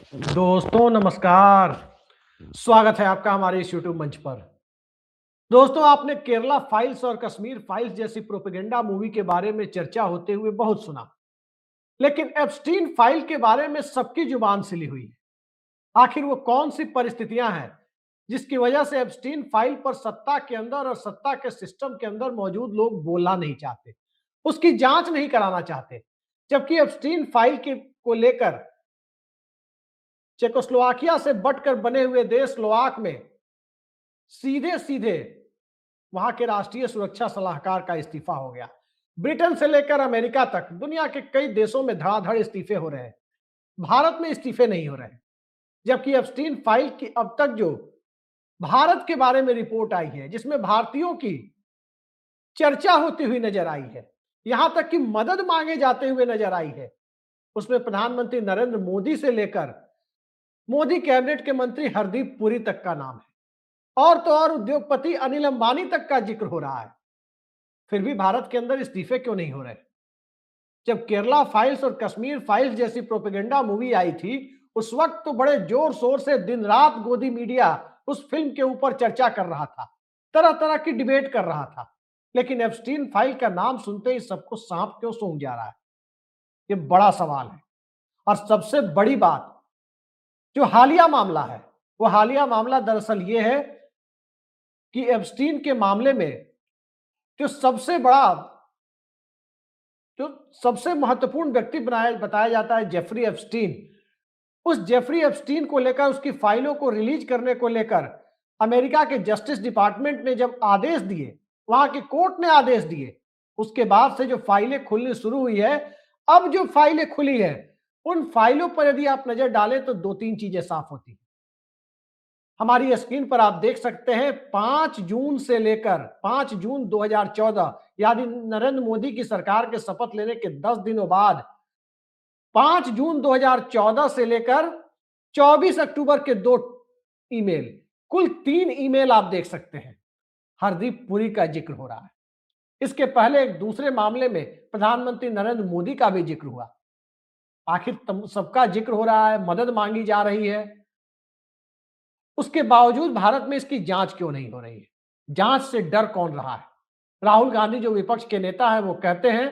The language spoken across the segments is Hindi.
दोस्तों नमस्कार। स्वागत है आपका हमारे इस यूट्यूब मंच पर। दोस्तों, आपने केरला फाइल्स और कश्मीर फाइल्स जैसी प्रोपेगेंडा मूवी के बारे में चर्चा होते हुए बहुत सुना, लेकिन एप्स्टीन फाइल के बारे में सबकी जुबान सिली हुई है। आखिर वो कौन सी परिस्थितियां हैं जिसकी वजह से एप्स्टीन फाइल पर सत्ता के अंदर और सत्ता के सिस्टम के अंदर मौजूद लोग बोलना नहीं चाहते, उसकी जांच नहीं कराना चाहते, जबकि एप्स्टीन फाइल को लेकर चेकोस्लोवाकिया से बटकर बने हुए देश स्लोवाक में सीधे सीधे वहां के राष्ट्रीय सुरक्षा सलाहकार का इस्तीफा हो गया। ब्रिटेन से लेकर अमेरिका तक दुनिया के कई देशों में धड़ाधड़ इस्तीफे हो रहे हैं। भारत में इस्तीफे नहीं हो रहे हैं, जबकि एप्स्टीन फाइल की अब तक जो भारत के बारे में रिपोर्ट आई है, जिसमें भारतीयों की चर्चा होती हुई नजर आई है, यहां तक कि मदद मांगे जाते हुए नजर आई है, उसमें प्रधानमंत्री नरेंद्र मोदी से लेकर मोदी कैबिनेट के मंत्री हरदीप पुरी तक का नाम है, और तो और उद्योगपति अनिल अंबानी तक का जिक्र हो रहा है। फिर भी भारत के अंदर इस्तीफे क्यों नहीं हो रहे? जब केरला फाइल्स और कश्मीर फाइल्स जैसी प्रोपेगेंडा मूवी आई थी, उस वक्त तो बड़े जोर शोर से दिन रात गोदी मीडिया उस फिल्म के ऊपर चर्चा कर रहा था, तरह तरह की डिबेट कर रहा था। लेकिन एप्स्टीन फाइल का नाम सुनते ही सबको सांप क्यों सूंघ जा रहा है? ये बड़ा सवाल है। और सबसे बड़ी बात, जो हालिया मामला है, वो हालिया मामला दरअसल ये है कि एप्स्टीन के मामले में जो सबसे बड़ा, जो सबसे महत्वपूर्ण व्यक्ति बताया जाता है जेफरी एप्स्टीन, उस जेफरी एप्स्टीन को लेकर, उसकी फाइलों को रिलीज करने को लेकर अमेरिका के जस्टिस डिपार्टमेंट ने जब आदेश दिए, वहां की कोर्ट ने आदेश दिए, उसके बाद से जो फाइलें खुलनी शुरू हुई है, अब जो फाइलें खुली है, उन फाइलों पर यदि आप नजर डालें तो दो तीन चीजें साफ होती हैं। हमारी स्क्रीन पर आप देख सकते हैं 5 जून से लेकर 5 जून 2014, यानी नरेंद्र मोदी की सरकार के शपथ लेने के 10 दिनों बाद 5 जून 2014 से लेकर 24 अक्टूबर के 2 ईमेल, कुल 3 ईमेल आप देख सकते हैं, हरदीप पुरी का जिक्र हो रहा है। इसके पहले एक दूसरे मामले में प्रधानमंत्री नरेंद्र मोदी का भी जिक्र हुआ। आखिर सबका जिक्र हो रहा है, मदद मांगी जा रही है, उसके बावजूद भारत में इसकी जांच क्यों नहीं हो रही है? जांच से डर कौन रहा है? राहुल गांधी जो विपक्ष के नेता है, वो कहते हैं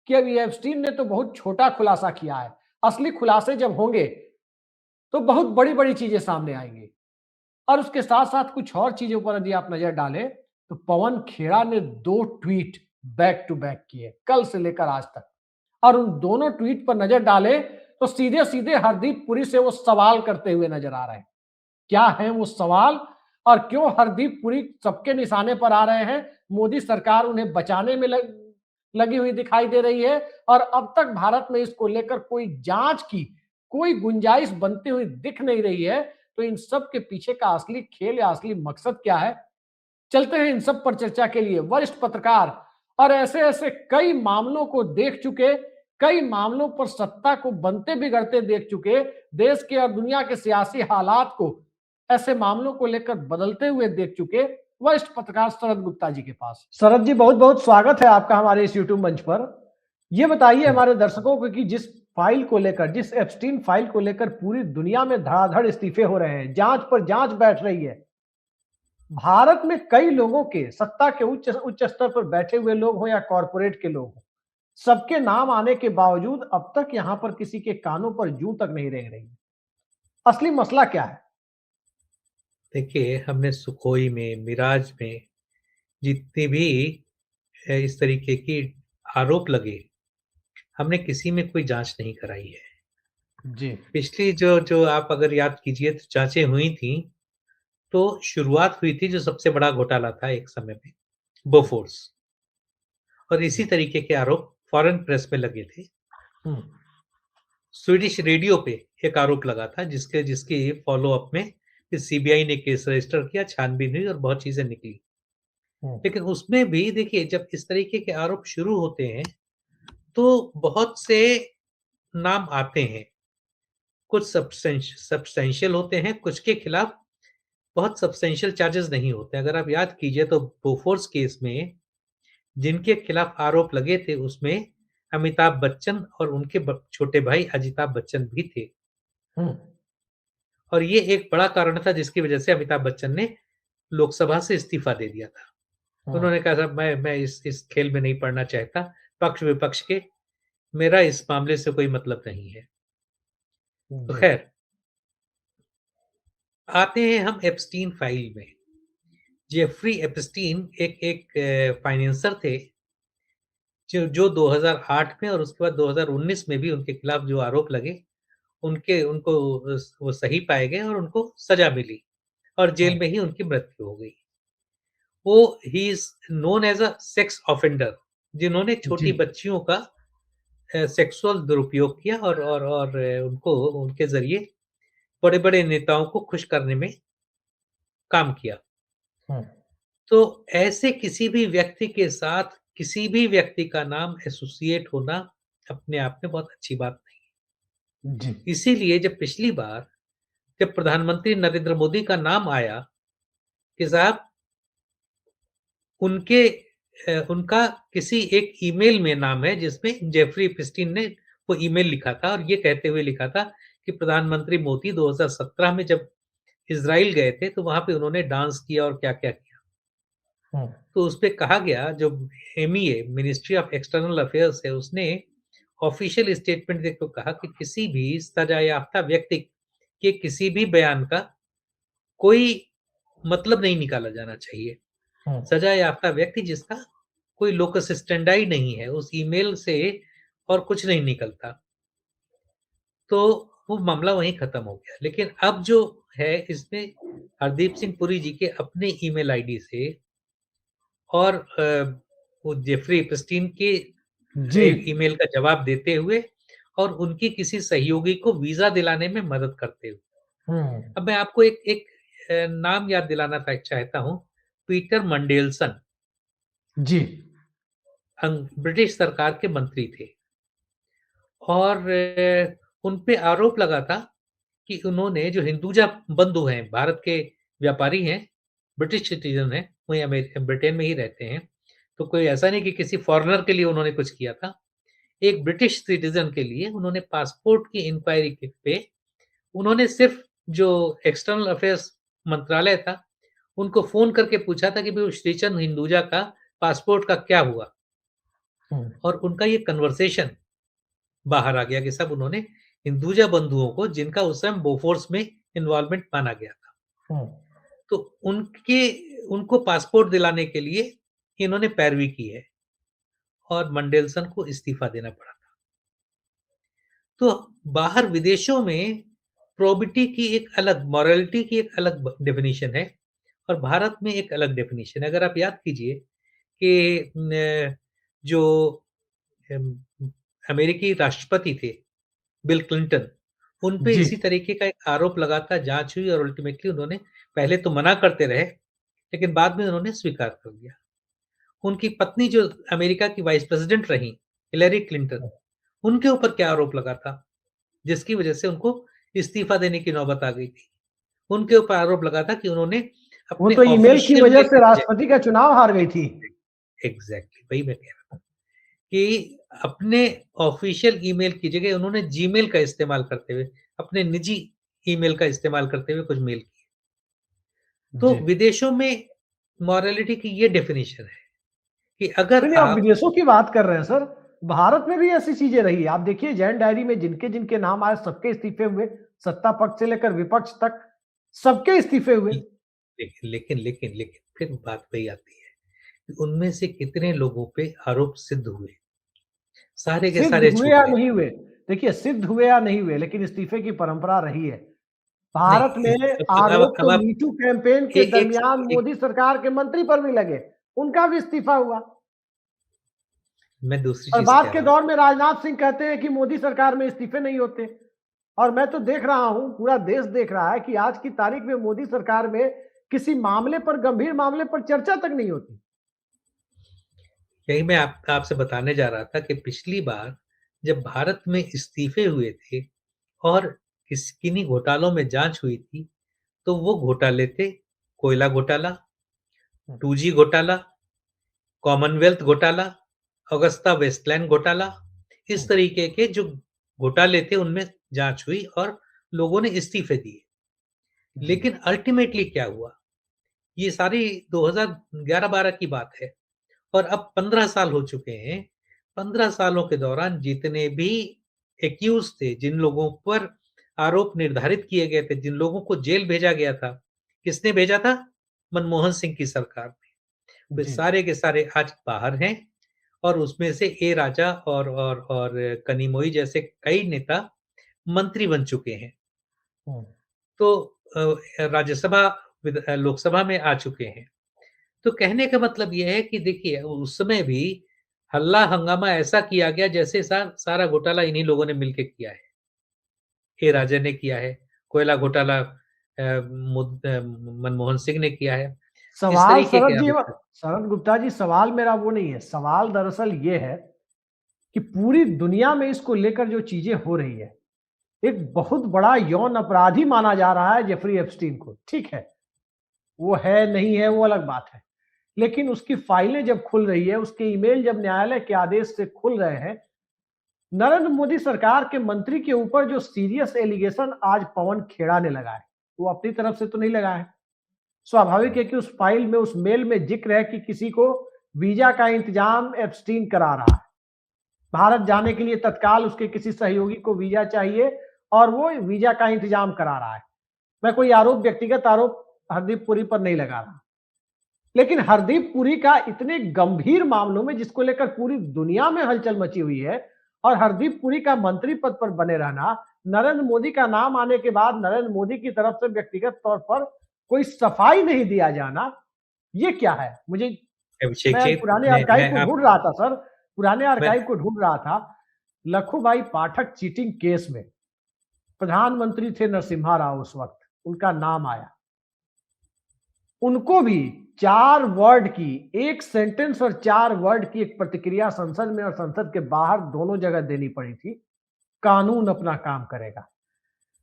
कि अब एप्स्टीन ने तो बहुत छोटा खुलासा किया है, असली खुलासे जब होंगे तो बहुत बड़ी बड़ी चीजें सामने आएंगी। और उसके साथ साथ कुछ और चीजों पर यदि आप नजर डालें तो पवन खेड़ा ने 2 ट्वीट बैक टू बैक किए, कल से लेकर आज तक, और उन दोनों ट्वीट पर नजर डालें तो सीधे सीधे हरदीप पुरी से वो सवाल करते हुए नजर आ रहे हैं। क्या है वो सवाल, और क्यों हरदीप पुरी सबके निशाने पर आ रहे हैं? मोदी सरकार उन्हें बचाने में लगी हुई दिखाई दे रही है, और अब तक भारत में इसको लेकर कोई जांच की कोई गुंजाइश बनती हुई दिख नहीं रही है। तो इन सब के पीछे का असली खेल या असली मकसद क्या है? चलते हैं इन सब पर चर्चा के लिए वरिष्ठ पत्रकार और ऐसे ऐसे कई मामलों को देख चुके, कई मामलों पर सत्ता को बनते बिगड़ते देख चुके, देश के और दुनिया के सियासी हालात को ऐसे मामलों को लेकर बदलते हुए देख चुके वरिष्ठ पत्रकार शरद गुप्ता जी के पास। शरद जी, बहुत बहुत स्वागत है आपका हमारे इस यूट्यूब मंच पर। ये बताइए हमारे दर्शकों को कि जिस फाइल को लेकर, जिस एप्स्टीन फाइल को लेकर पूरी दुनिया में धड़ाधड़ इस्तीफे हो रहे हैं, जांच पर जांच बैठ रही है, भारत में कई लोगों के, सत्ता के उच्च उच्च स्तर पर बैठे हुए लोग हो या कॉरपोरेट के लोग हो, सबके नाम आने के बावजूद अब तक यहां पर किसी के कानों पर जूं तक नहीं रेंग रही। असली मसला क्या है? देखिए, हमने सुखोई में, मिराज में जितने भी इस तरीके की आरोप लगे, हमने किसी में कोई जांच नहीं कराई है। जी। पिछली जो जो आप अगर याद कीजिए तो जांचें हुई थी, तो शुरुआत हुई थी जो सबसे बड़ा घोटाला था एक समय में, बोफोर्स, और इसी तरीके के आरोप फॉरेन प्रेस में लगे थे। हम्म। स्वीडिश रेडियो पे एक आरोप लगा था जिसके फॉलो अप में फिर सीबीआई ने केस रजिस्टर किया, छानबीन हुई और बहुत चीजें निकली। हम्म। लेकिन उसमें भी देखिए, जब इस तरीके के आरोप शुरू होते हैं तो बहुत से नाम आते हैं, कुछ सब्सटेंशियल होते हैं, कुछ के खिलाफ बहुत सब्सटेंशियल चार्जेस नहीं होते। अगर आप याद कीजिए तो बोफोर्स केस में जिनके खिलाफ आरोप लगे थे उसमें अमिताभ बच्चन और उनके छोटे भाई अजिताभ बच्चन भी थे। हम्म। और ये एक बड़ा कारण था जिसकी वजह से अमिताभ बच्चन ने लोकसभा से इस्तीफा दे दिया था। उन्होंने कहा साहब मैं इस खेल में नहीं पड़ना चाहता, पक्ष-विपक्ष के, मेरा इस मामले से कोई मतलब नहीं है। तो जी, खैर, आते हैं हम एप्स्टीन फाइल में। जेफरी एप्स्टीन एक फाइनेंसर थे जो 2008 में और उसके बाद 2019 में भी उनके खिलाफ जो आरोप लगे, उनको वो सही पाए गए और उनको सजा मिली और जेल में ही उनकी मृत्यु हो गई। वो he is known as a sex offender, जिन्होंने छोटी जी, बच्चियों का सेक्सुअल दुरुपयोग किया और उनको उनके ज़रिए बड़े-बड़े नेताओं को खुश करने में काम किया। हुँ, तो ऐसे किसी भी व्यक्ति के साथ किसी भी व्यक्ति का नाम एसोसिएट होना अपने आप में बहुत अच्छी बात नहीं। जी, इसीलिए जब पिछली बार जब प्रधानमंत्री नरेंद्र मोदी का नाम आया कि साहब उनका किसी एक ईमेल में नाम है जिसमें जेफरी एप्स्टीन ने वो ईमेल लिखा था और ये कहते हुए लिखा था कि प्रधानमंत्री मोदी 2017 में जब इज़राइल गए थे तो वहाँ पे उन्होंने डांस किया और क्या-क्या किया। हुँ, तो उसपे कहा गया जो MEA ministry of external affairs है उसने ऑफिशियल स्टेटमेंट देकर कहा कि किसी भी सजा याफ्ता व्यक्ति के किसी भी बयान का कोई मतलब नहीं निकाला जाना चाहिए। हुँ, सजा याफ्ता व्यक्ति जिसका कोई लोकस स्टेंडाई नहीं है, उस ईमेल से और कुछ नहीं निकलता। तो वो मामला वहीं खत्म हो गया। लेकिन अब जो है इसमें हरदीप सिंह पुरी जी के अपने ईमेल आईडी से और वो जेफरी एप्स्टीन के जी, ईमेल का जवाब देते हुए और उनकी किसी सहयोगी को वीज़ा दिलाने में मदद करते हुए। हुँ, अब मैं आपको एक एक नाम याद दिलाना चाहता हूँ, पीटर मंडेलसन जी, ब्रिटिश सरकार के मंत्री थे और उन पे आरोप लगा था कि उन्होंने जो हिंदुजा बंधु हैं, भारत के व्यापारी हैं, ब्रिटिश सिटीज़न हैं, वहीं ब्रिटेन में ही रहते हैं। तो कोई ऐसा नहीं कि किसी फॉरेनर के लिए उन्होंने कुछ किया था। एक ब्रिटिश सिटीज़न के लिए उन्होंने पासपोर्ट की इंक्वायरी के पे उन्होंने सिर्फ़ जो एक्सटर्नल अफेयर्स मंत्रालय था, उनको फ़ोन करके पूछा था कि भई वो श्रीचंद हिंदुजा का पासपोर्ट का क्या हुआ? हुँ, और उनका ये कन्वर्सेशन बाहर आ गया कि साहब उन्होंने हिंदुजा बंधुओं को जिनका उस समय बोफोर्स में इन्वॉल्वमेंट माना गया था। हुँ, तो उनको पासपोर्ट दिलाने के लिए इन्होंने पैरवी की है और मंडेलसन को इस्तीफा देना पड़ा था। तो बाहर विदेशों में प्रोबिटी की एक अलग मोरालिटी की एक अलग डेफिनिशन है और भारत में एक अलग डेफिनिशन है। अगर आप याद कीजिए कि जो अमेरिकी राष्ट्रपति थे बिल क्लिंटन, उन पे जी, इसी तरीके का एक आरोप लगा था, जाँच हुई और अल्टीमेटली उन्होंने पहले तो मना करते रहे, लेकिन बाद में उन्होंने स्वीकार कर लिया। उनकी पत्नी जो अमेरिका की वाइस प्रेज़िडेंट रहीं, हिलेरी क्लिंटन, उनके ऊपर क्या आरोप लगा था, जिसकी वजह से उनको इस्तीफा देने की नौबत आ गई थी। उनके ऊपर आरोप लगा था कि उन्होंने वो अपने तो ईमेल की ऑफ़िशियल वजह मेल से के बजाय राष्ट्रपति का चुनाव हार गई थी। एग्ज़ैक्टली वही मैं कह रहा था कि अपने ऑफ़िशियल ईमेल की जगह उन्होंने जीमेल का इस्तेमाल करते हुए, अपने निजी ईमेल का इस्तेमाल करते हुए कुछ मेल किए। तो जी। विदेशों में मोरालिटी की ये डेफ़िनिशन है कि अगर नहीं, आप आप विदेशों की बात कर रहे हैं सर। भारत में भी ऐसी चीजें रही। आप देखिए जैन डायरी में जिनके-जिनके नाम आए सबके इस्तीफे हुए। सत्ता पक्ष से लेकर विपक्ष तक सबके इस्तीफे हुए। लेकिन फिर बात वही आती है कि उनमें से कितने लोगों पे आरोप सिद्ध हुए? सारे के सिद्ध सारे हुए छूट या गए। नहीं हुए, देखिए सिद्ध हुए या नहीं हुए लेकिन इस्तीफे की परंपरा रही है। नहीं, भारत में अब आरोप तो आप मी टू कैंपेन के एक दरमियान एक मोदी सरकार के मंत्री पर भी लगे। उनका भी इस्तीफा हुआ। मैं दूसरी और चीज़ बाद कह के रहा हूँ। दौर में राजनाथ सिंह कहते हैं कि मोदी सरकार में इस्तीफे नहीं होते। और मैं तो देख रहा हूं, पूरा देश देख रहा है कि आज की तारीख में मोदी सरकार में किसी मामले पर, गंभीर मामले पर चर्चा तक नहीं होती। यही मैं आपसे बताने जा रहा था कि पिछली बार जब भारत में इस्तीफे हुए थे और किन्हीं घोटालों में जाँच हुई थी, तो वो घोटाले थे कोयला घोटाला, 2G घोटाला, कॉमनवेल्थ घोटाला, अगस्ता वेस्टलैंड घोटाला, इस तरीके के जो घोटाले थे उनमें जाँच हुई और लोगों ने इस्तीफे दिए। लेकिन अल्टीमेटली क्या हुआ? ये सारी 2011-12 की बात है और अब 15 साल हो चुके हैं। 15 सालों के दौरान जितने भी एक्यूज़ थे, जिन लोगों पर आरोप निर्धारित किए गए थे, जिन लोगों को जेल भेजा गया था, किसने भेजा था? मनमोहन सिंह की सरकार ने। वे जी। सारे के सारे आज बाहर हैं और उसमें से ए राजा और कनिमोई जैसे कई नेता मंत्री बन चुके हैं। हम्म। तो राज्यसभा लोकसभा में आ चुके हैं। तो कहने का मतलब ये है कि देखिए उस समय भी हल्ला हंगामा ऐसा किया गया जैसे सारा घोटाला इन्हीं लोगों ने मिलके किया है। ए राजा ने किया है, कोयला घोटाला मनमोहन सिंह ने किया है। इस सवाल तरीके के शरद जी, आरोप थे। शरद गुप्ता जी, सवाल मेरा वो नहीं है। सवाल दरअसल ये है कि पूरी दुनिया में इसको लेकर जो चीजें हो रही है, एक बहुत बड़ा यौन अपराधी माना जा रहा है जेफरी एप्स्टीन को। ठीक है, वो है नहीं है वो अलग बात है, लेकिन उसकी फाइलें जब खुल रही है, उसके ईमेल जब न्यायालय के आदेश से खुल रहे हैं, नरेंद्र मोदी सरकार के मंत्री के ऊपर जो सीरियस एलिगेशन आज पवन खेड़ा ने लगाए, वो अपनी तरफ से तो नहीं लगाए। स्वाभाविक है कि उस फाइल में, उस मेल में जिक्र है कि किसी को वीजा का इंतजाम एप्स्टीन करा रहा है। भारत जाने के लिए तत्काल उसके किसी सहयोगी को वीजा चाहिए और वो वीजा का इंतजाम करा रहा है। मैं कोई आरोप, व्यक्तिगत आरोप हरदीप पुरी पर नहीं लगा रहा, लेकिन हरदीप पुरी का इतने गंभीर मामलों में जिसको लेकर पूरी दुनिया में हलचल मची हुई है, और हरदीप पुरी का मंत्री पद पर बने रहना, नरेंद्र मोदी का नाम आने के बाद नरेंद्र मोदी की तरफ से व्यक्तिगत तौर पर कोई सफाई नहीं दिया जाना, ये क्या है? अभिषेक मैं जी, पुराने आर्काइव को मैं आप ढूंढ रहा था सर, पुराने मैं आर्काइव को ढूंढ रहा था। लखूभाई पाठक चीटिंग केस में प्रधानमंत्री थे नरसिम्हा राव, उस वक्त उनका नाम आया। उनको भी 4 वर्ड की, एक सेंटेंस और 4 वर्ड की एक प्रतिक्रिया संसद में और संसद के बाहर दोनों जगह देनी पड़ी थी। कानून अपना काम करेगा।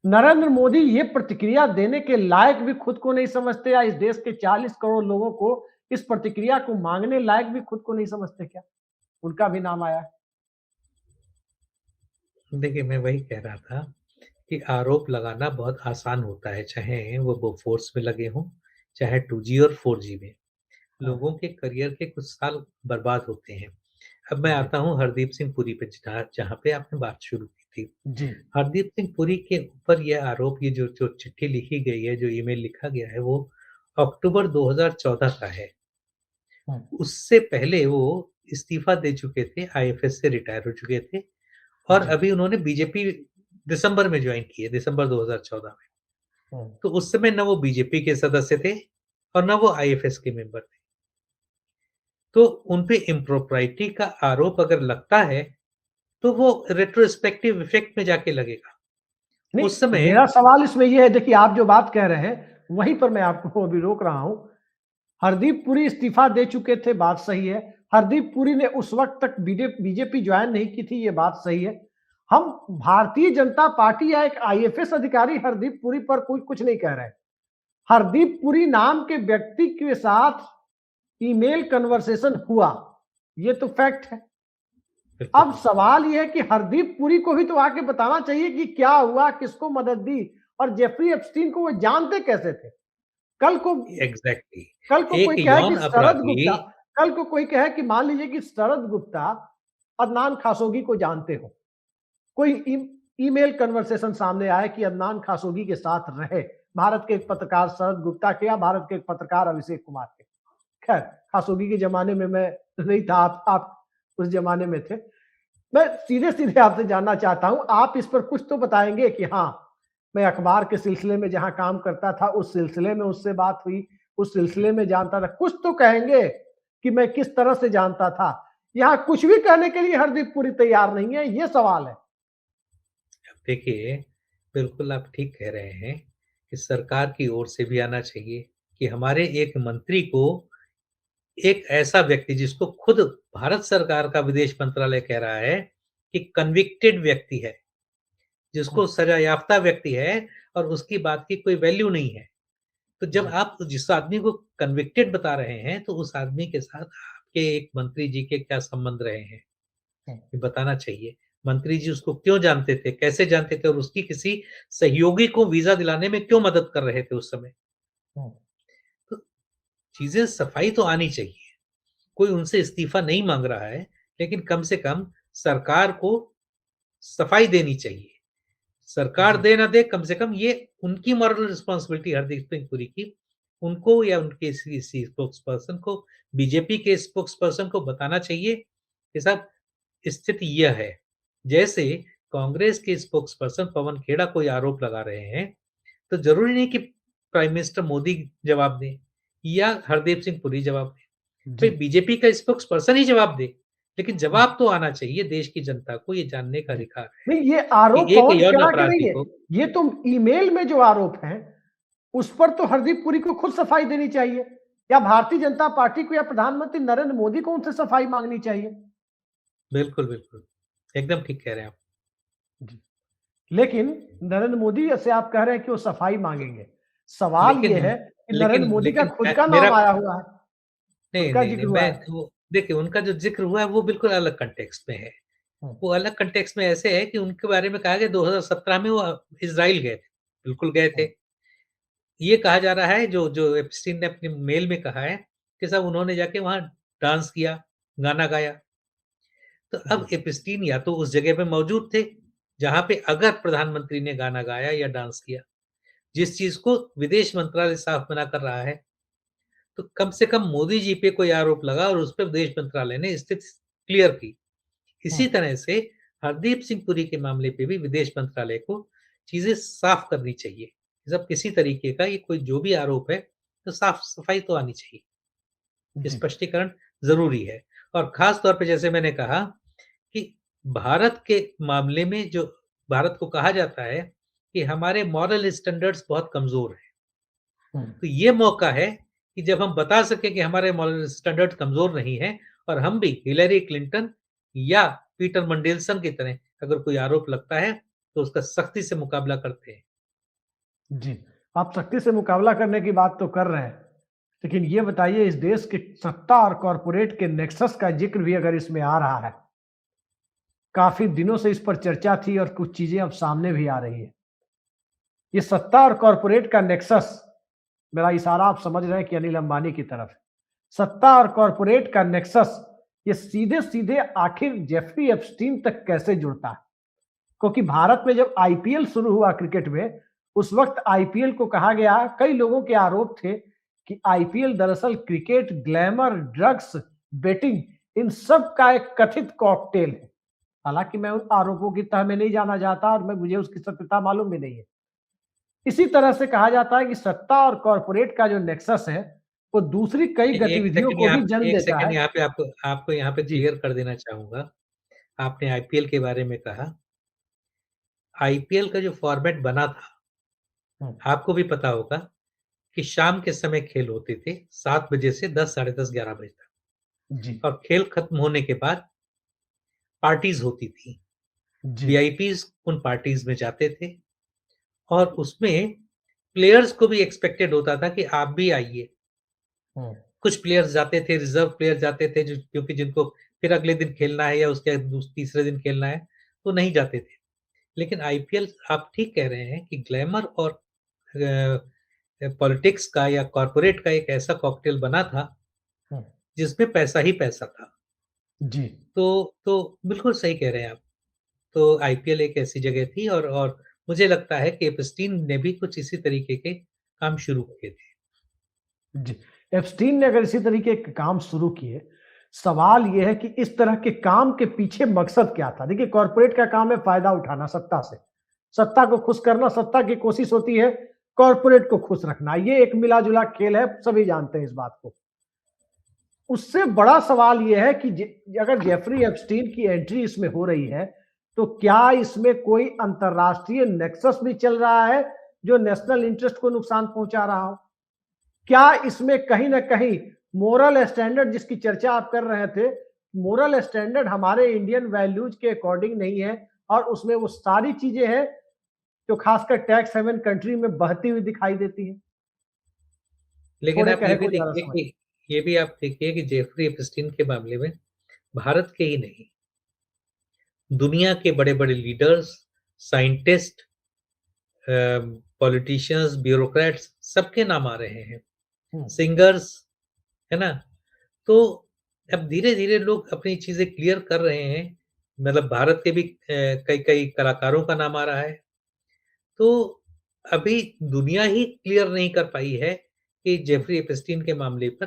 नरेंद्र मोदी ये प्रतिक्रिया देने के लायक भी खुद को नहीं समझते, या इस देश के 40 करोड़ लोगों को इस प्रतिक्रिया को मांगने लायक भी खुद को नहीं समझते क्या? उनका भी नाम आया। देखिए, मैं वही कह रहा था कि आरोप लगाना बहुत आसान होता है, चाहे वो बोफोर्स में लगे हों, चाहे 2G और 4G में। हाँ, लोगों के करियर के कुछ साल बर्बाद होते हैं। अब मैं जी, आता हूँ हरदीप सिंह पुरी पे, जहाँ पे आपने बात शुरू की थी। जी। हरदीप सिंह पुरी के ऊपर ये आरोप, ये जो जो चिट्ठी लिखी गई है, जो ईमेल लिखा गया है, वो अक्टूबर 2014 का है। हुँ, उससे पहले वो इस्तीफा दे चुके थे, आईएफएस से रिटायर हो चुके थे और जी, अभी उन्होंने बीजेपी दिसंबर में ज्वाइन की है, दिसंबर 2014 में। हुँ। तो उस समय ना वो बीजेपी के सदस्य थे और ना वो आईएफएस के मेंबर थे। तो उन पे इम्प्रोप्राइटी का आरोप अगर लगता है, तो वो रेट्रोस्पेक्टिव इफेक्ट में जाके लगेगा। नहीं, उस समय मेरा सवाल इसमें ये है, देखिए आप जो बात कह रहे हैं, वहीं पर मैं आपको अभी रोक रहा हूँ। हरदीप पुरी इस्तीफा दे चुके थे, बात सही है। हरदीप पुरी ने उस वक्त तक बीजेपी ज्वाइन नहीं की थी, ये बात सही है। हम भारतीय जनता पार्टी या एक आईएफएस अधिकारी हरदीप पुरी पर कोई कुछ नहीं कह रहे। हरदीप पुरी नाम के व्यक्ति के साथ ईमेल कन्वर्सेशन हुआ, ये तो फैक्ट है। बिल्कुल, अब सवाल यह है कि हरदीप पुरी को भी तो आके बताना चाहिए कि क्या हुआ, किसको मदद दी, और जेफरी एप्स्टीन को वो जानते कैसे थे? कल को एग्ज़ैक्टली। कल को कोई एक कहे कि यौन शरद अपराधी गुप्ता, कल को कोई कहे कि मान लीजिए कि शरद गुप्ता अदनान खाशोगी को जानते हो, कोई ईमेल कन्वर्सेशन सामने आए कि अदनान खाशोगी के साथ रहे, भारत के एक पत्रकार शरद गुप्ता के या भारत के एक पत्रकार अभिषेक कुमार के। खैर, खाशोगी के जमाने में मैं नहीं था, आप उस जमाने में थे। मैं सीधे सीधे आपसे जानना चाहता हूं, आप इस पर कुछ तो बताएंगे कि हाँ, मैं अखबार के सिलसिले में जहां काम करता था, उस सिलसिले में उससे बात हुई, उस सिलसिले में जानता था। कुछ तो कहेंगे कि मैं किस तरह से जानता था। यहां कुछ भी कहने के लिए हरदीप पुरी तैयार नहीं है, ये सवाल है। देखिए, बिल्कुल आप ठीक कह रहे हैं कि सरकार की ओर से भी आना चाहिए कि हमारे एक मंत्री को, एक ऐसा व्यक्ति जिसको खुद भारत सरकार का विदेश मंत्रालय कह रहा है कि कन्विक्टेड व्यक्ति है, जिसको सजा याफ्ता व्यक्ति है और उसकी बात की कोई वैल्यू नहीं है। तो जब जी, आप जिस आदमी को कन्विक्टेड बता रहे हैं, तो उस आदमी के साथ आपके एक मंत्री जी के क्या संबंध रहे हैं, ये बताना चाहिए। मंत्री जी उसको क्यों जानते थे, कैसे जानते थे और उसकी किसी सहयोगी को वीज़ा दिलाने में क्यों मदद कर रहे थे उस समय। हम्म, तो चीज़ें सफाई तो आनी चाहिए। कोई उनसे इस्तीफ़ा नहीं माँग रहा है, लेकिन कम से कम सरकार को सफाई देनी चाहिए। सरकार जी दे ना दे, कम से कम ये उनकी मॉरल रिस्पॉन्सिबिलिटी हरदीप सिंह पुरी की, उनको या उनके किसी स्पोक्स पर्सन को, बीजेपी के स्पोक्स पर्सन को बताना चाहिए कि साहब स्थिति यह है। जैसे कांग्रेस के स्पोक्स पर्सन पवन खेड़ा कोई आरोप लगा रहे हैं, तो ज़रूरी नहीं कि प्राइम मिनिस्टर मोदी जवाब दें या हरदीप सिंह पुरी जवाब दें। जी भई बीजेपी का स्पोक्स पर्सन ही जवाब दे, लेकिन जवाब तो आना चाहिए, देश की जनता को ये जानने का जी अधिकार है नहीं, ये कि आरोप एक पवन यौन खेड़ा के अपराधी नहीं है, को ये तो ईमेल में जो आरोप है उस पर तो हरदीप पुरी को खुद सफाई देनी चाहिए, या भारतीय जनता पार्टी को या प्रधानमंत्री नरेंद्र मोदी को उनसे सफाई मांगनी चाहिए। बिल्कुल, बिल्कुल। एकदम ठीक कह रहे हैं आप। जी। लेकिन नरेंद्र मोदी से आप कह रहे हैं कि वो सफाई मांगेंगे। सवाल लेकिन ये है कि लेकिन नरेंद्र मोदी का लेकिन खुद का मेरा नाम आया हुआ है, खुद नहीं, का नहीं, नहीं, जिक्र हुआ मैं है। वो देखिए उनका जो ज़िक्र हुआ है वो बिल्कुल अलग कॉन्टेक्स्ट में है। हुँ, वो अलग कॉन्टेक्स्ट में ऐसे है कि उनके बारे में कहा गया 2017 में वो इज़राइल गए थे। बिल्कुल गए थे। हुँ, ये कहा जा रहा है जो जो एप्स्टीन ने अपने मेल में कहा है कि साहब उन्होंने जाके वहाँ डांस किया, गाना गाया। तो अब जी, एप्स्टीन या तो उस जगह पे मौजूद थे, जहाँ पे अगर प्रधानमंत्री ने गाना गाया या डांस किया, जिस चीज़ को विदेश मंत्रालय साफ मना कर रहा है। तो कम से कम मोदी जी पे कोई आरोप लगा और उस पे विदेश मंत्रालय ने स्थिति क्लियर की। हुँ, इसी तरह से हरदीप सिंह पुरी के मामले पे भी विदेश मंत्रालय को चीज़ें साफ करनी चाहिए। जब किसी तरीके का ये कोई जो भी आरोप है, तो साफ-सफाई तो आनी चाहिए। जी, स्पष्टीकरण ज़रूरी है और ख़ास तौर पे जैसे मैंने कहा कि भारत के मामले में जो भारत को कहा जाता है कि हमारे मॉरल स्टैंडर्ड्स बहुत कमज़ोर हैं। हुँ, तो ये मौका है कि जब हम बता सकें कि हमारे मॉरल स्टैंडर्ड कमज़ोर नहीं हैं और हम भी हिलेरी क्लिंटन या पीटर मंडेलसन की तरह अगर कोई आरोप लगता है, तो उसका सख्ती से मुकाबला करते हैं। जी। आप सख्ती से मुकाबला करने की बात तो कर रहे हैं, लेकिन ये बताइए इस देश की सत्ता और कॉर्पोरेट के नेक्सस का ज़िक्र भी अगर इसमें आ रहा है, काफ़ी दिनों से इस पर चर्चा थी और कुछ चीज़ें अब सामने भी आ रही हैं। ये सत्ता और कॉर्पोरेट का नेक्सस, मेरा इशारा आप समझ रहे हैं कि अनिल अंबानी की तरफ है। सत्ता और कॉर्पोरेट का नेक्सस ये सीधे-सीधे आखिर जेफरी एप्स्टीन तक कैसे जुड़ता है? क्योंकि भारत में जब आईपीएल शुरू हुआ क्रिकेट में, उस वक्त आईपीएल को कहा गया, कई लोगों के आरोप थे कि आईपीएल दरअसल क्रिकेट, ग्लैमर, ड्रग्स, बेटिंग इन सब का एक कथित कॉकटेल है। हालांकि मैं उन आरोपों की तह में नहीं जाना चाहता और मैं मुझे उसकी सत्यता मालूम भी नहीं है। इसी तरह से कहा जाता है कि सत्ता और कॉर्पोरेट का जो नेक्सस है, वो दूसरी कई गतिविधियों को भी जन्म एक देता सेकंड है। यहाँ पे आपको आपको यहाँ पे जी। क्लियर कर देना चाहूँगा। आपने आईपीएल के बारे में कहा, आईपीएल का जो फॉर्मेट बना था, हुँ, आपको भी पता होगा कि शाम के समय खेल होते थे 7 बजे से 10 साढ़े 10, 11 बजे तक जी, और खेल खत्म होने के बाद पार्टीज़ होती थी। जी, वीआईपीज़ उन पार्टीज़ में जाते थे और उसमें प्लेयर्स को भी एक्सपेक्टेड होता था कि आप भी आइए। हुँ, कुछ प्लेयर्स जाते थे, रिज़र्व प्लेयर जाते थे जो क्योंकि जिनको फिर अगले दिन खेलना है या उसके तीसरे दिन खेलना है, तो नहीं जाते थे। लेकिन आईपीएल आप ठीक कह रहे हैं कि ग्लैमर और पॉलिटिक्स का या कॉर्पोरेट का एक ऐसा कॉकटेल बना था, हुँ, जिसमें पैसा ही पैसा था। जी। तो बिल्कुल सही कह रहे हैं आप। तो आईपीएल एक ऐसी जगह थी और मुझे लगता है कि एप्स्टीन ने भी कुछ इसी तरीके के काम शुरू किए थे। जी, एप्स्टीन ने अगर इसी तरीके के काम शुरू किए, सवाल ये है कि इस तरह के काम के पीछे मकसद क्या था? देखिए कॉर्पोरेट का काम है फायदा उठाना सत्ता से। सत्ता को खुश करना, सत्ता की कोशिश होती है कॉर्पोरेट को खुश रखना। ये एक मिला-जुला खेल है, सभी जानते हैं इस बात को। उससे बड़ा सवाल ये है कि अगर जेफरी एप्स्टीन की एंट्री इसमें हो रही है, तो क्या इसमें कोई अंतर्राष्ट्रीय नेक्सस भी चल रहा है, जो नेशनल इंटरेस्ट को नुकसान पहुंचा रहा हो? क्या इसमें कहीं ना कहीं मोरल स्टैंडर्ड जिसकी चर्चा आप कर रहे थे, मोरल स्टैंडर्ड हमारे इंडियन वैल्यूज के अकॉर्डिंग नहीं है और उसमें वो सारी चीजें हैं जो खासकर टैक्स हेवन कंट्री में बहती हुई दिखाई देती है? लेकिन थोड़े आप ये कहे भी को ज्यादा देखिए समझ। कि ये भी आप देखिए कि जेफरी एप्स्टीन के मामले में भारत के ही नहीं, दुनिया के बड़े-बड़े लीडर्स, साइंटिस्ट, पॉलिटिशियंस, ब्यूरोक्रेट्स सबके नाम आ रहे हैं। सिंगर्स, है ना? तो अब धीरे-धीरे लोग अपनी चीज़ें क्लियर कर रहे हैं। मतलब भारत के भी कई-कई कलाकारों का नाम आ रहा है। तो अभी दुनिया ही क्लियर नहीं कर पाई है कि जेफरी एप्स्टीन के मामले पर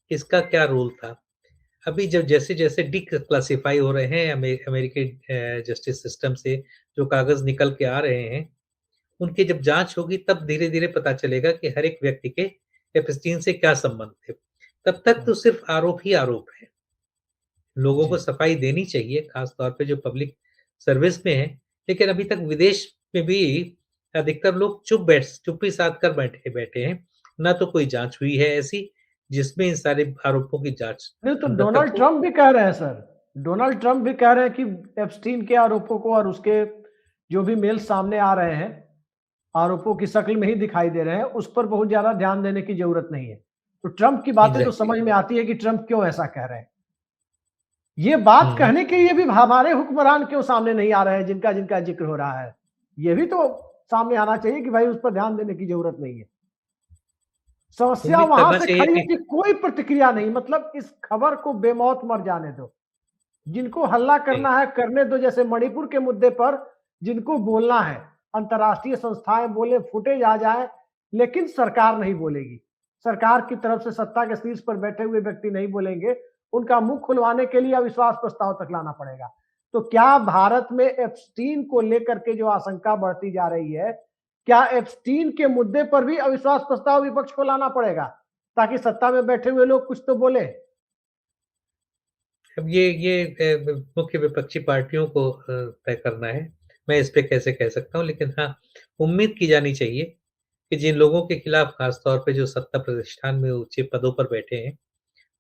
किसका क्या रोल था। अभी जब जैसे-जैसे डिक्लासिफाई हो रहे हैं अमेरिकी जस्टिस सिस्टम से जो कागज़ निकल के आ रहे हैं, उनकी जब जाँच होगी तब धीरे-धीरे पता चलेगा कि हर एक व्यक्ति के एप्स्टीन से क्या संबंध थे। तब तक तो सिर्फ़ आरोप ही आरोप है। लोगों को जी। सफाई देनी चाहिए, ख़ास तौर पे जो पब्लिक सर्विस में है, लेकिन अभी तक विदेश में भी अधिकतर लोग चुप्पी साध कर बैठे बैठे हैं। ना तो कोई जाँच हुई है ऐसी, जिसमें इन सारे आरोपों की जाँच नहीं तो अंदर तक डोनाल्ड हो। ट्रंप भी कह रहे हैं सर, डोनाल्ड ट्रंप भी कह रहे हैं कि एप्स्टीन के आरोपों को और उसके जो भी मेल सामने आ रहे हैं, आरोपों की शक्ल में ही दिखाई दे रहे हैं, उस पर बहुत ज्यादा ध्यान देने की जरूरत नहीं है। तो ट्रंप की बातें तो एग्ज़ैक्टली। समझ में आती है कि ट्रंप क्यों ऐसा कह रहे हैं। ये बात हुँ, कहने के लिए भी हमारे हुक्मरान क्यों सामने नहीं आ रहे हैं जिनका जिनका जिक्र हो रहा है। ये भी तो सामने आना चाहिए कि भाई उस पर ध्यान देने की जरूरत नहीं है। समस्या उम्मीद वहां करना से चाहिए खड़ी है कि कि कोई प्रतिक्रिया नहीं, मतलब इस खबर को बेमौत मर जाने दो। जिनको हल्ला नहीं, करना है करने दो, जैसे मणिपुर के मुद्दे पर जिनको बोलना है, अंतर्राष्ट्रीय संस्थाएं बोले, फुटेज आ जाए, लेकिन सरकार नहीं बोलेगी। सरकार की तरफ से सत्ता के शीर्ष पर बैठे हुए व्यक्ति नहीं बोलेंगे। उनका मुंह खुलवाने के लिए अविश्वास प्रस्ताव तक लाना पड़ेगा। तो क्या भारत में एप्स्टीन को लेकर के जो आशंका बढ़ती जा रही है, क्या एप्स्टीन के मुद्दे पर भी अविश्वास प्रस्ताव विपक्ष को लाना पड़ेगा ताकि सत्ता में बैठे हुए लोग कुछ तो बोले? अब ये मुख्य विपक्षी पार्टियों को तय करना है। मैं इस पे कैसे कह सकता हूँ, लेकिन हाँ, उम्मीद की जानी चाहिए कि जिन लोगों के खिलाफ खास तौर पे जो सत्ता प्रतिष्ठान में ऊँचे पदों पर बैठे हैं,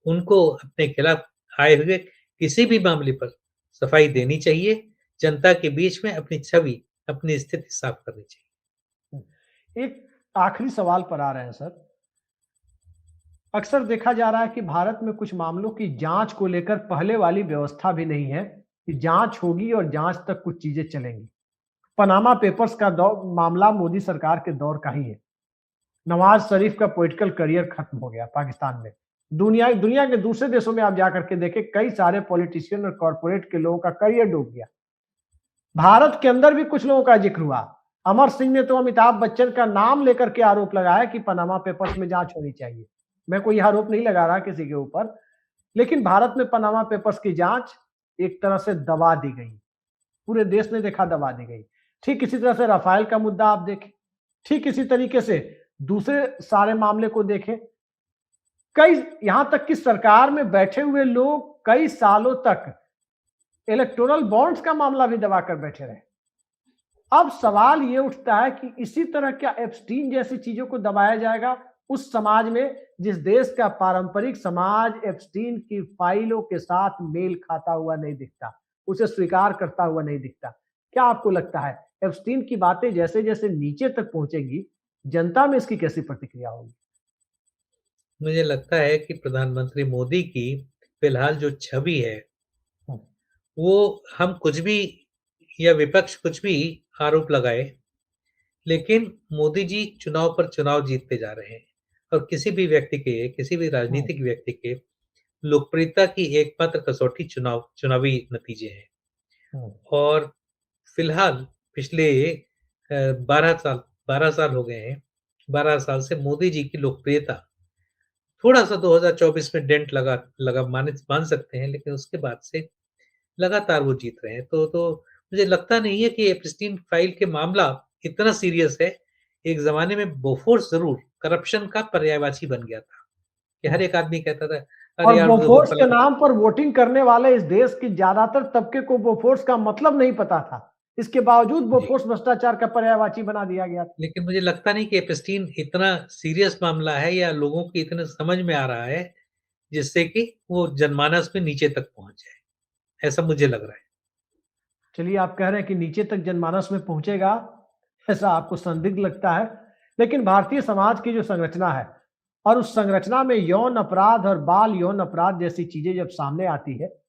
उनको अपने खिलाफ आए हुए किसी भी मामले पर सफाई देनी चाहिए। जनता के बीच में अपनी छवि, अपनी स्थिति साफ करनी चाहिए। एक आखिरी सवाल पर आ रहे हैं सर। अक्सर देखा जा रहा है कि भारत में कुछ मामलों की जांच को लेकर पहले वाली व्यवस्था भी नहीं है कि जांच होगी और जांच तक कुछ चीजें चलेंगी। पनामा पेपर्स का मामला मोदी सरकार के दौर का ही है। नवाज शरीफ का पॉलिटिकल करियर खत्म हो गया पाकिस्तान में। दुनिया दुनिया के दूसरे देशों में आप जाकर के देखें, कई सारे पॉलिटिशियन और कॉर्पोरेट के लोगों का करियर डूब गया। भारत के अंदर भी कुछ लोगों का जिक्र हुआ। अमर सिंह ने तो अमिताभ बच्चन का नाम लेकर के आरोप लगाया कि पनामा पेपर्स में जांच होनी चाहिए। मैं कोई आरोप नहीं लगा रहा किसी के ऊपर, लेकिन भारत में पनामा पेपर्स की जांच एक तरह से दबा दी गई। पूरे देश ने देखा दबा दी गई। ठीक इसी तरह से राफेल का मुद्दा आप देखें, ठीक इसी तरीके से दूसरे सारे मामले को देखें। कई यहां तक कि सरकार में बैठे हुए लोग कई सालों तक इलेक्टोरल बॉन्ड्स का मामला भी दबाकर बैठे रहे। अब सवाल ये उठता है कि इसी तरह क्या एप्स्टीन जैसी चीजों को दबाया जाएगा उस समाज में जिस देश का पारंपरिक समाज एप्स्टीन की फाइलों के साथ मेल खाता हुआ नहीं दिखता, उसे स्वीकार करता हुआ नहीं दिखता। क्या आपको लगता है एप्स्टीन की बातें जैसे जैसे नीचे तक पहुंचेगी, जनता में इसकी कैसी प्रतिक्रिया होगी? मुझे लगता है कि प्रधानमंत्री मोदी की फिलहाल जो छवि है, हम्म, वो हम कुछ भी या विपक्ष कुछ भी आरोप लगाए, लेकिन मोदी जी चुनाव पर चुनाव जीतते जा रहे हैं और किसी भी हम्म, राजनीतिक व्यक्ति के लोकप्रियता की एकमात्र कसौटी चुनावी नतीजे हैं। हम्म, और फिलहाल पिछले 12 साल हो गए हैं। 12 साल से मोदी जी की लोकप्रियता थोड़ा-सा 2024 में डेंट लगा लगा मान सकते हैं, लेकिन उसके बाद से लगातार वो जीत रहे हैं। तो मुझे लगता नहीं है कि एप्स्टीन फाइल के मामला इतना सीरियस है। एक ज़माने में बोफोर्स ज़रूर करप्शन का पर्यायवाची बन गया था, कि हर हम्म। एक आदमी कहता था, और "अरे यार वो बोफोर्स के फलाना।" नाम पर वोटिंग करने वाले इस देश के ज्यादातर तबके को बोफोर्स का मतलब नहीं पता था। इसके बावजूद जी, बोफोर्स भ्रष्टाचार का पर्यायवाची बना दिया गया था। लेकिन मुझे लगता नहीं कि एप्स्टीन इतना सीरियस मामला है या लोगों की इतने समझ में आ रहा है, जिससे कि वो जनमानस में नीचे तक पहुँच जाए। ऐसा मुझे लग रहा है। चलिए, आप कह रहे हैं कि नीचे तक जनमानस में पहुंचेगा, ऐसा आपको संदिग्ध लगता है। लेकिन भारतीय समाज की जो संरचना है और उस संरचना में यौन अपराध और बाल यौन अपराध जैसी चीजें जब सामने आती है,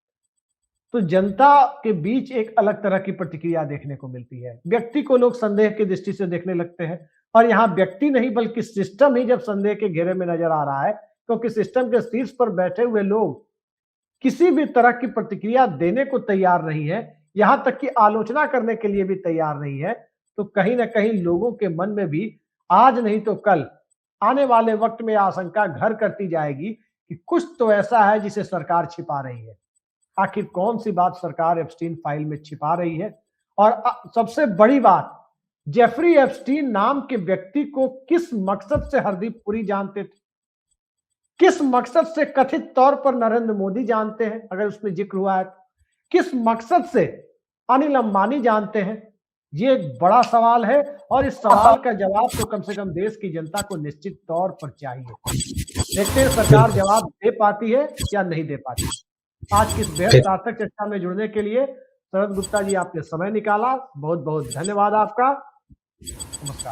तो जनता के बीच एक अलग तरह की प्रतिक्रिया देखने को मिलती है। व्यक्ति को लोग संदेह की दृष्टि से देखने लगते हैं और यहाँ व्यक्ति नहीं बल्कि सिस्टम ही जब संदेह के घेरे में नजर आ रहा है, क्योंकि सिस्टम के शीर्ष पर बैठे हुए लोग किसी भी तरह की प्रतिक्रिया देने को तैयार नहीं है, यहां तक कि आलोचना करने के लिए भी तैयार नहीं है, तो कहीं ना कहीं लोगों के मन में भी आज नहीं तो कल आने वाले वक्त में आशंका घर करती जाएगी कि कुछ तो ऐसा है जिसे सरकार छिपा रही है। आखिर कौन सी बात सरकार एप्स्टीन फाइल में छिपा रही है? और सबसे बड़ी बात, जेफरी एप्स्टीन नाम के व्यक्ति को किस मकसद से हरदीप पुरी जानते थे, किस मकसद से कथित तौर पर नरेंद्र मोदी जानते हैं, अगर उसमें जिक्र हुआ है तो किस मकसद से अनिल अंबानी जानते हैं, ये एक बड़ा सवाल है और इस सवाल का जवाब तो कम से कम देश की जनता को निश्चित तौर पर चाहिए। देखते हैं सरकार जवाब दे पाती है या नहीं दे पाती। आज की इस बेहद सार्थक चर्चा में जुड़ने के लिए शरद गुप्ता जी आपने समय निकाला, बहुत बहुत धन्यवाद आपका। नमस्कार।